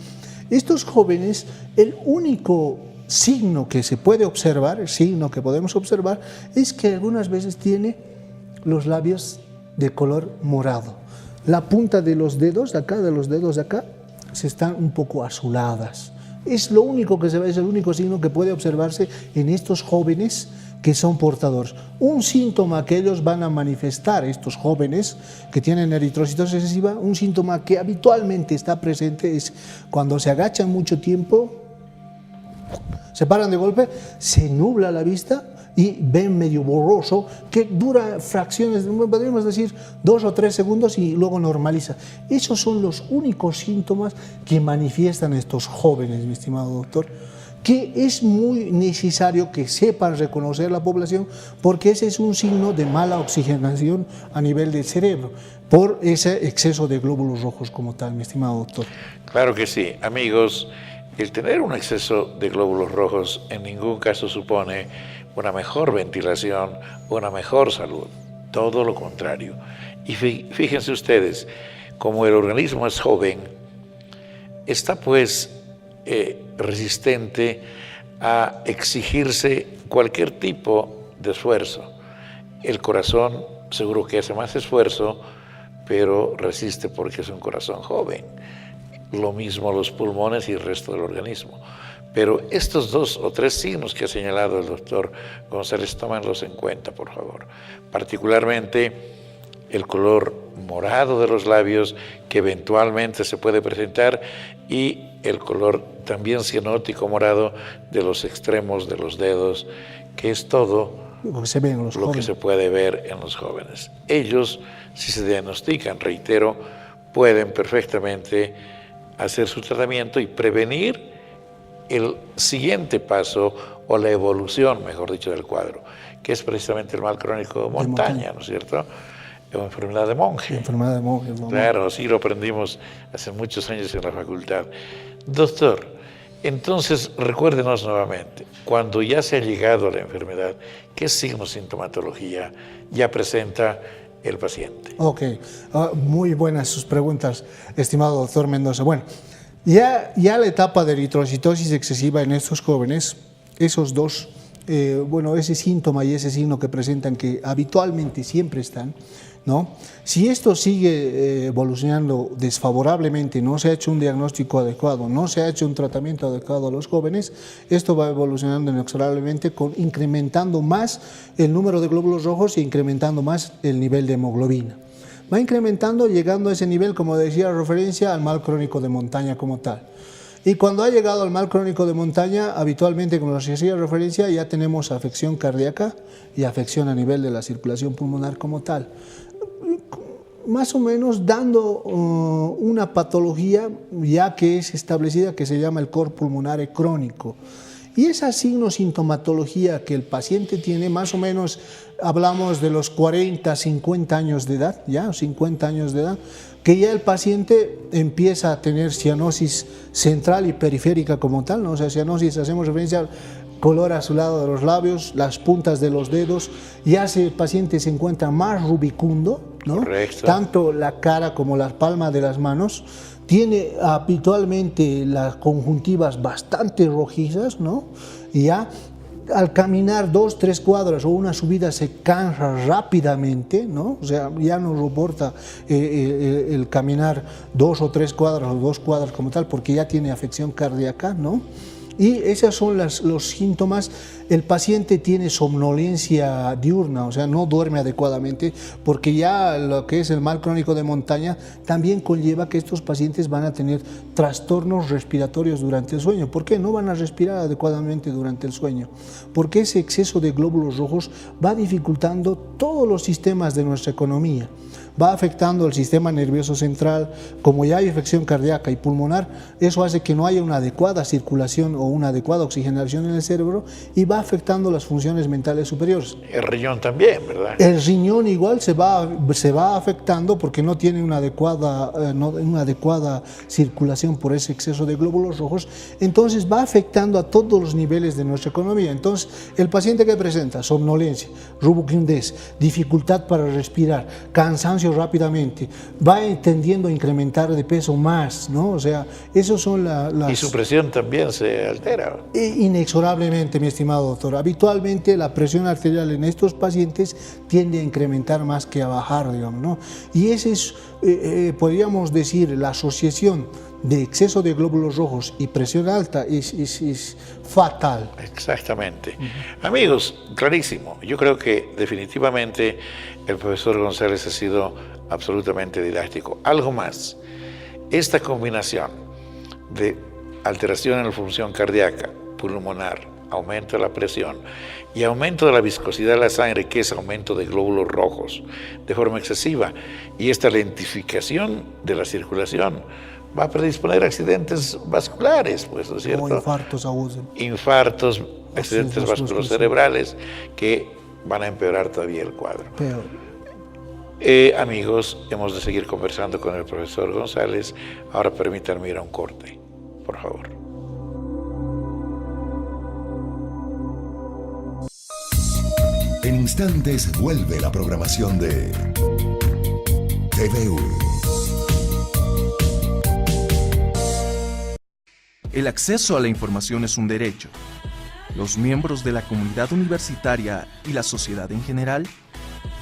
estos jóvenes, el único signo que se puede observar, el signo que podemos observar, es que algunas veces tiene los labios de color morado. La punta de los dedos de acá, se están un poco azuladas. Es lo único que se ve, es el único signo que puede observarse en estos jóvenes que son portadores. Un síntoma que ellos van a manifestar, estos jóvenes que tienen eritrocitosis excesiva, un síntoma que habitualmente está presente es cuando se agachan mucho tiempo, se paran de golpe, se nubla la vista y ven medio borroso, que dura fracciones, podríamos decir 2 o 3 segundos y luego normaliza. Esos son los únicos síntomas que manifiestan estos jóvenes, mi estimado doctor, que es muy necesario que sepan reconocer la población, porque ese es un signo de mala oxigenación a nivel del cerebro, por ese exceso de glóbulos rojos como tal, mi estimado doctor. Claro que sí, amigos. El tener un exceso de glóbulos rojos en ningún caso supone una mejor ventilación, una mejor salud. Todo lo contrario. Y fíjense ustedes, como el organismo es joven, está pues resistente a exigirse cualquier tipo de esfuerzo. El corazón seguro que hace más esfuerzo, pero resiste porque es un corazón joven. Lo mismo los pulmones y el resto del organismo. Pero estos 2 o 3 signos que ha señalado el doctor González, tómenlos en cuenta, por favor. Particularmente el color morado de los labios, que eventualmente se puede presentar, y el color también cianótico morado de los extremos de los dedos, que es todo lo que se ve en los lo que se puede ver en los jóvenes. Ellos, si se diagnostican, reitero, pueden perfectamente hacer su tratamiento y prevenir el siguiente paso o la evolución, mejor dicho, del cuadro, que es precisamente el mal crónico de montaña, ¿no es cierto? O enfermedad de monje. Enfermedad de monje. Claro, sí lo aprendimos hace muchos años en la facultad. Doctor, entonces recuérdenos nuevamente, cuando ya se ha llegado a la enfermedad, ¿qué signos, sintomatología ya presenta el paciente? Ok, muy buenas sus preguntas, estimado doctor Mendoza. Bueno, ya la etapa de eritrocitosis excesiva en estos jóvenes, esos dos, ese síntoma y ese signo que presentan, que habitualmente siempre están, ¿no? Si esto sigue evolucionando desfavorablemente, no se ha hecho un diagnóstico adecuado, no se ha hecho un tratamiento adecuado a los jóvenes, esto va evolucionando inexorablemente, incrementando más el número de glóbulos rojos y incrementando más el nivel de hemoglobina. Va incrementando, llegando a ese nivel, como decía, referencia al mal crónico de montaña como tal. Y cuando ha llegado al mal crónico de montaña, habitualmente, como nos decía referencia, ya tenemos afección cardíaca y afección a nivel de la circulación pulmonar como tal. Más o menos dando una patología ya que es establecida, que se llama el cor pulmonare crónico. Y esa signo-sintomatología que el paciente tiene, más o menos hablamos de los 40, 50 años de edad, ya 50 años de edad, que ya el paciente empieza a tener cianosis central y periférica como tal, ¿no? O sea, cianosis, hacemos referencia al color azulado de los labios, las puntas de los dedos, ya el paciente se encuentra más rubicundo, ¿no? Correcto. Tanto la cara como las palmas de las manos. Tiene habitualmente las conjuntivas bastante rojizas, ¿no? Y ya al caminar 2, 3 cuadras o una subida se cansa rápidamente, ¿no? O sea, ya no soporta el caminar 2 o 3 cuadras o 2 cuadras como tal, porque ya tiene afección cardíaca, ¿no? Y esos son los síntomas. El paciente tiene somnolencia diurna, o sea, no duerme adecuadamente, porque ya lo que es el mal crónico de montaña también conlleva que estos pacientes van a tener trastornos respiratorios durante el sueño. ¿Por qué? No van a respirar adecuadamente durante el sueño, porque ese exceso de glóbulos rojos va dificultando todos los sistemas de nuestra economía. Va afectando el sistema nervioso central. Como ya hay afección cardíaca y pulmonar, eso hace que no haya una adecuada circulación o una adecuada oxigenación en el cerebro y va afectando las funciones mentales superiores. El riñón también, ¿verdad? El riñón igual se va afectando porque no tiene una adecuada circulación por ese exceso de glóbulos rojos, entonces va afectando a todos los niveles de nuestra economía. Entonces, el paciente que presenta somnolencia, rubicundez, dificultad para respirar, cansancio rápidamente, va tendiendo a incrementar de peso más, ¿no? O sea, esos son las... Y su presión también se altera. Inexorablemente, mi estimado doctor. Habitualmente la presión arterial en estos pacientes tiende a incrementar más que a bajar, digamos, ¿no? Y ese es, podríamos decir, la asociación de exceso de glóbulos rojos y presión alta es fatal. Exactamente. Amigos, clarísimo. Yo creo que definitivamente el profesor González ha sido absolutamente didáctico. Algo más, esta combinación de alteración en la función cardíaca, pulmonar, aumento de la presión y aumento de la viscosidad de la sangre, que es aumento de glóbulos rojos de forma excesiva, y esta lentificación de la circulación va a predisponer a accidentes vasculares, pues, ¿no es cierto? Como infartos agudos. Infartos, accidentes vasculocerebrales que van a empeorar todavía el cuadro. Peor. Amigos, hemos de seguir conversando con el profesor González. Ahora permítanme ir a un corte, por favor. En instantes vuelve la programación de TVU. El acceso a la información es un derecho. Los miembros de la comunidad universitaria y la sociedad en general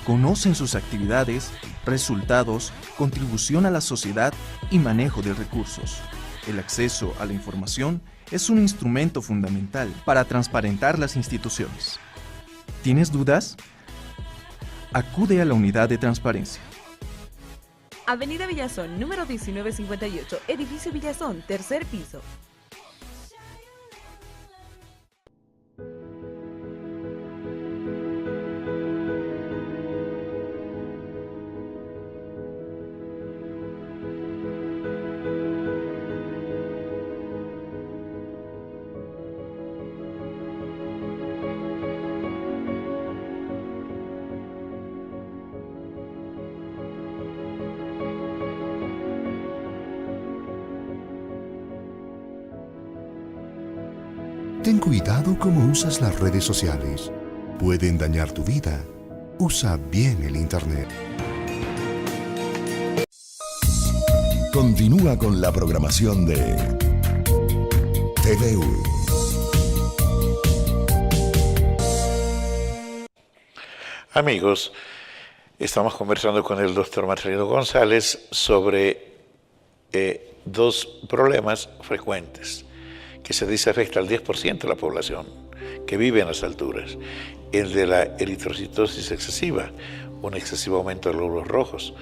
conocen sus actividades, resultados, contribución a la sociedad y manejo de recursos. El acceso a la información es un instrumento fundamental para transparentar las instituciones. ¿Tienes dudas? Acude a la unidad de transparencia. Avenida Villazón, número 1958, edificio Villazón, tercer piso. Ten cuidado cómo usas las redes sociales. Pueden dañar tu vida. Usa bien el Internet. Continúa con la programación de TVU. Amigos, estamos conversando con el doctor Marcelino González sobre dos problemas frecuentes que se dice afecta al 10% de la población que vive en las alturas. El de la eritrocitosis excesiva, un excesivo aumento de glóbulos rojos,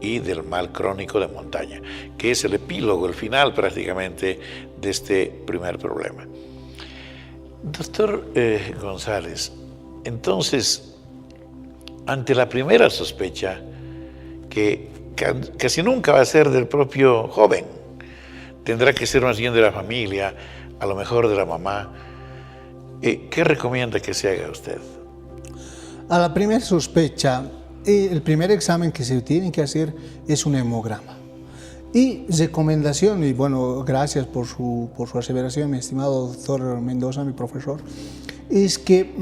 y del mal crónico de montaña, que es el epílogo, el final prácticamente de este primer problema. Doctor González, entonces, ante la primera sospecha, que casi nunca va a ser del propio joven, tendrá que ser más bien de la familia, a lo mejor de la mamá, ¿qué recomienda que se haga usted? A la primera sospecha, el primer examen que se tiene que hacer es un hemograma. Y recomendación, y bueno, gracias por su aseveración, mi estimado doctor Mendoza, mi profesor, es que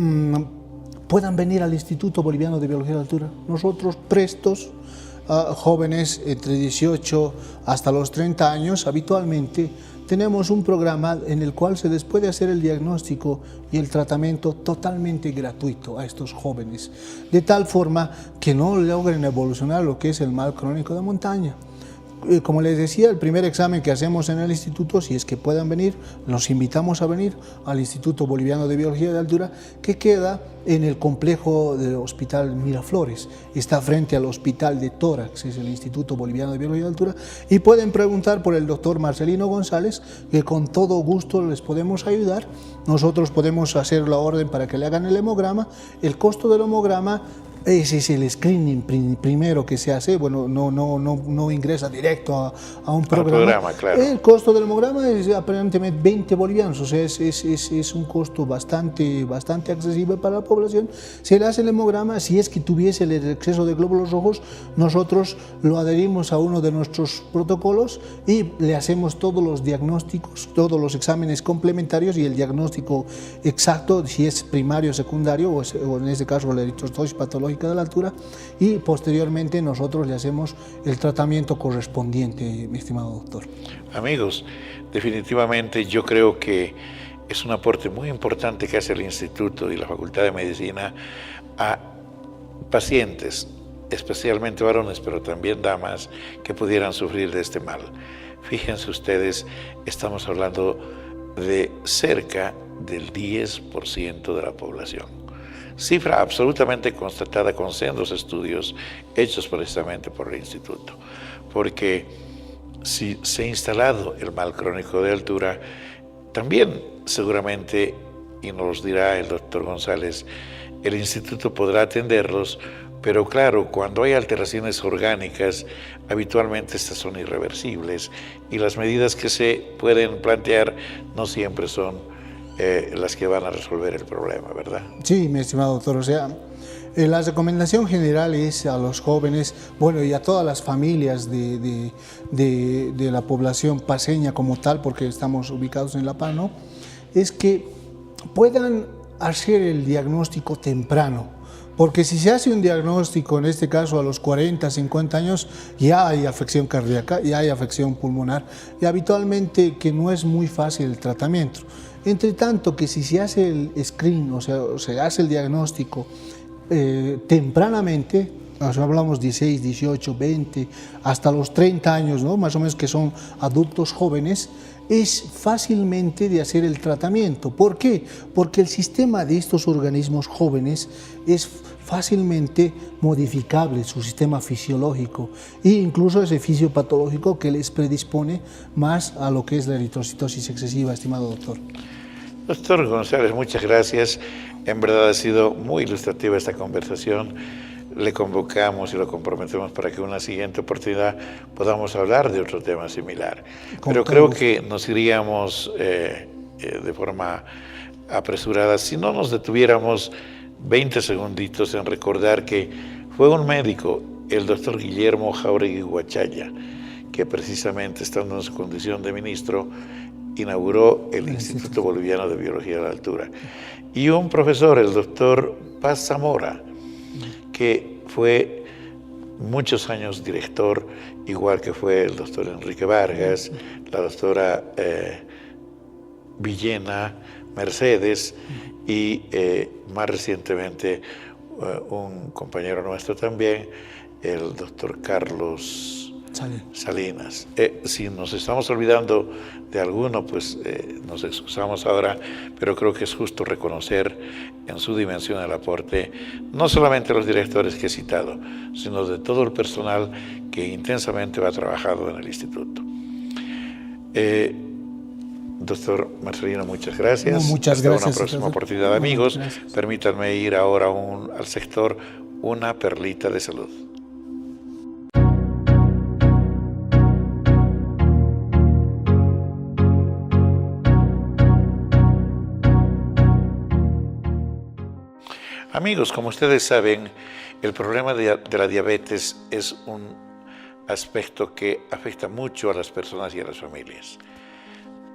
puedan venir al Instituto Boliviano de Biología de Altura. Nosotros prestos, jóvenes entre 18 hasta los 30 años, habitualmente tenemos un programa en el cual se les puede hacer el diagnóstico y el tratamiento totalmente gratuito a estos jóvenes, de tal forma que no logren evolucionar lo que es el mal crónico de montaña. Como les decía, el primer examen que hacemos en el instituto, si es que puedan venir, los invitamos a venir al Instituto Boliviano de Biología de Altura, que queda en el complejo del Hospital Miraflores. Está frente al Hospital de Tórax, es el Instituto Boliviano de Biología de Altura, y pueden preguntar por el doctor Marcelino González, que con todo gusto les podemos ayudar. Nosotros podemos hacer la orden para que le hagan el hemograma. El costo del hemograma, ese es el screening primero que se hace, bueno, no ingresa directo a un programa. Claro. El costo del hemograma es aparentemente 20 bolivianos, o sea, es un costo bastante accesible para la población. Se le hace el hemograma, si es que tuviese el exceso de glóbulos rojos, nosotros lo adherimos a uno de nuestros protocolos y le hacemos todos los diagnósticos, todos los exámenes complementarios y el diagnóstico exacto, si es primario, secundario o en este caso la eritrocitosis patológica de la altura, y posteriormente nosotros le hacemos el tratamiento correspondiente, mi estimado doctor. Amigos, definitivamente yo creo que es un aporte muy importante que hace el Instituto y la Facultad de Medicina a pacientes, especialmente varones, pero también damas, que pudieran sufrir de este mal. Fíjense ustedes, estamos hablando de cerca del 10% de la población. Cifra absolutamente constatada con sendos estudios hechos precisamente por el Instituto. Porque si se ha instalado el mal crónico de altura, también seguramente, y nos dirá el doctor González, el Instituto podrá atenderlos, pero claro, cuando hay alteraciones orgánicas, habitualmente estas son irreversibles y las medidas que se pueden plantear no siempre son las que van a resolver el problema, ¿verdad? Sí, mi estimado doctor, o sea, la recomendación general es a los jóvenes, bueno, y a todas las familias de la población paceña como tal, porque estamos ubicados en La Paz, ¿no? Es que puedan hacer el diagnóstico temprano, Porque si se hace un diagnóstico, en este caso a los 40, 50 años, ya hay afección cardíaca, ya hay afección pulmonar, y habitualmente que no es muy fácil el tratamiento. Entre tanto que si se hace el screen, o sea, se hace el diagnóstico tempranamente, hablamos 16, 18, 20, hasta los 30 años, ¿no? Más o menos, que son adultos jóvenes, es fácilmente de hacer el tratamiento. ¿Por qué? Porque el sistema de estos organismos jóvenes es fácilmente modificable, su sistema fisiológico, e incluso ese fisiopatológico que les predispone más a lo que es la eritrocitosis excesiva, estimado doctor. Doctor González, muchas gracias. En verdad ha sido muy ilustrativa esta conversación. Le convocamos y lo comprometemos para que en una siguiente oportunidad podamos hablar de otro tema similar. Pero creo que nos iríamos de forma apresurada si no nos detuviéramos 20 segunditos en recordar que fue un médico, el doctor Guillermo Jáuregui Huachaya, que precisamente estando en su condición de ministro inauguró el Instituto Boliviano de Biología de la Altura. Y un profesor, el doctor Paz Zamora, que fue muchos años director, igual que fue el doctor Enrique Vargas, la doctora Villena Mercedes y más recientemente un compañero nuestro también, el doctor Carlos Salinas. Si nos estamos olvidando de alguno, pues nos excusamos ahora, pero creo que es justo reconocer en su dimensión el aporte, no solamente de los directores que he citado, sino de todo el personal que intensamente va trabajando en el instituto. Doctor Marcelino, muchas gracias. Muchas Hasta gracias. una próxima oportunidad, amigos. Permítanme ir ahora al sector Una Perlita de Salud. Amigos, como ustedes saben, el problema de la diabetes es un aspecto que afecta mucho a las personas y a las familias.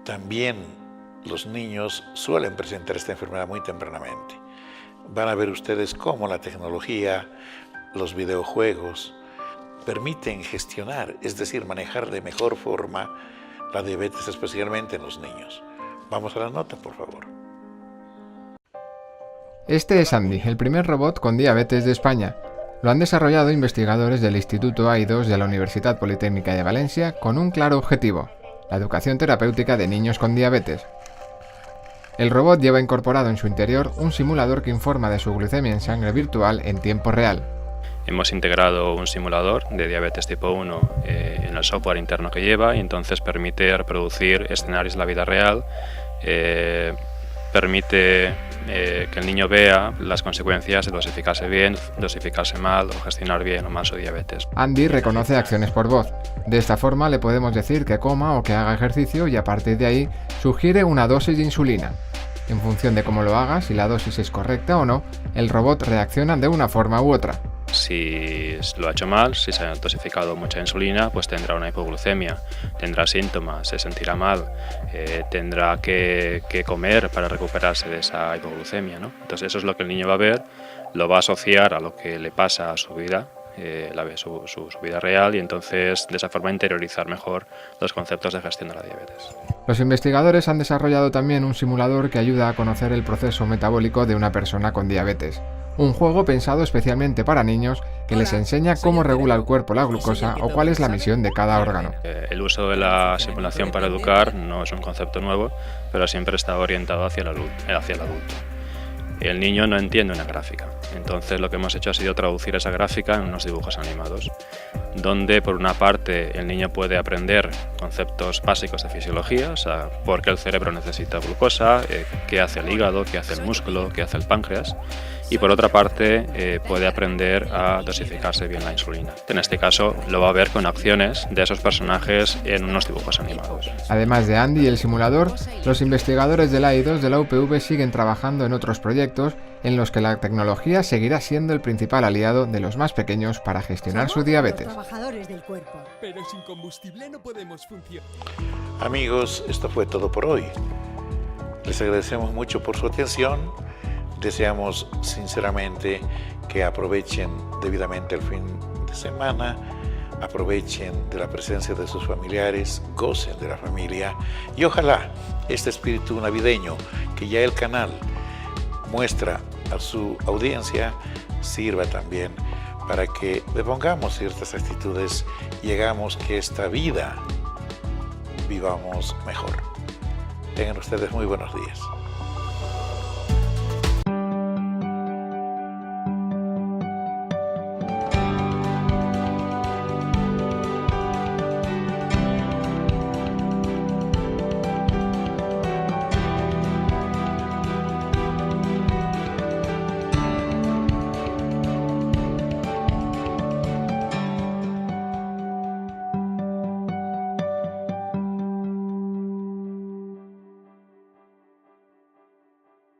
También los niños suelen presentar esta enfermedad muy tempranamente. Van a ver ustedes cómo la tecnología, los videojuegos, permiten gestionar, es decir, manejar de mejor forma la diabetes, especialmente en los niños. Vamos a la nota, por favor. Este es Andy, el primer robot con diabetes de España. Lo han desarrollado investigadores del Instituto AI2 de la Universidad Politécnica de Valencia con un claro objetivo: la educación terapéutica de niños con diabetes. El robot lleva incorporado en su interior un simulador que informa de su glucemia en sangre virtual en tiempo real. Hemos integrado un simulador de diabetes tipo 1 en el software interno que lleva, y entonces permite reproducir escenarios de la vida real, permite que el niño vea las consecuencias de dosificarse bien, dosificarse mal o gestionar bien o mal su diabetes. Andy reconoce acciones por voz. De esta forma le podemos decir que coma o que haga ejercicio y a partir de ahí sugiere una dosis de insulina. En función de cómo lo haga, si la dosis es correcta o no, el robot reacciona de una forma u otra. Si lo ha hecho mal, si se ha dosificado mucha insulina, pues tendrá una hipoglucemia, tendrá síntomas, se sentirá mal, tendrá que comer para recuperarse de esa hipoglucemia, ¿no? Entonces eso es lo que el niño va a ver, lo va a asociar a lo que le pasa a su vida, su vida real, y entonces de esa forma interiorizar mejor los conceptos de gestión de la diabetes. Los investigadores han desarrollado también un simulador que ayuda a conocer el proceso metabólico de una persona con diabetes. Un juego pensado especialmente para niños que les enseña cómo regula el cuerpo la glucosa o cuál es la misión de cada órgano. El uso de la simulación para educar no es un concepto nuevo, pero siempre está orientado hacia el adulto. El niño no entiende una gráfica, entonces lo que hemos hecho ha sido traducir esa gráfica en unos dibujos animados, donde por una parte el niño puede aprender conceptos básicos de fisiología, o sea, por qué el cerebro necesita glucosa, qué hace el hígado, qué hace el músculo, qué hace el páncreas, y por otra parte puede aprender a dosificarse bien la insulina. En este caso lo va a ver con acciones de esos personajes en unos dibujos animados. Además de Andy y el simulador, los investigadores del AI2 de la UPV siguen trabajando en otros proyectos en los que la tecnología seguirá siendo el principal aliado de los más pequeños para gestionar su diabetes. Pero sin combustible no podemos funcionar. Amigos, esto fue todo por hoy. Les agradecemos mucho por su atención. Deseamos sinceramente que aprovechen debidamente el fin de semana, aprovechen de la presencia de sus familiares, gocen de la familia y ojalá este espíritu navideño que ya el canal muestra a su audiencia sirva también para que le pongamos ciertas actitudes y hagamos que esta vida vivamos mejor. Tengan ustedes muy buenos días.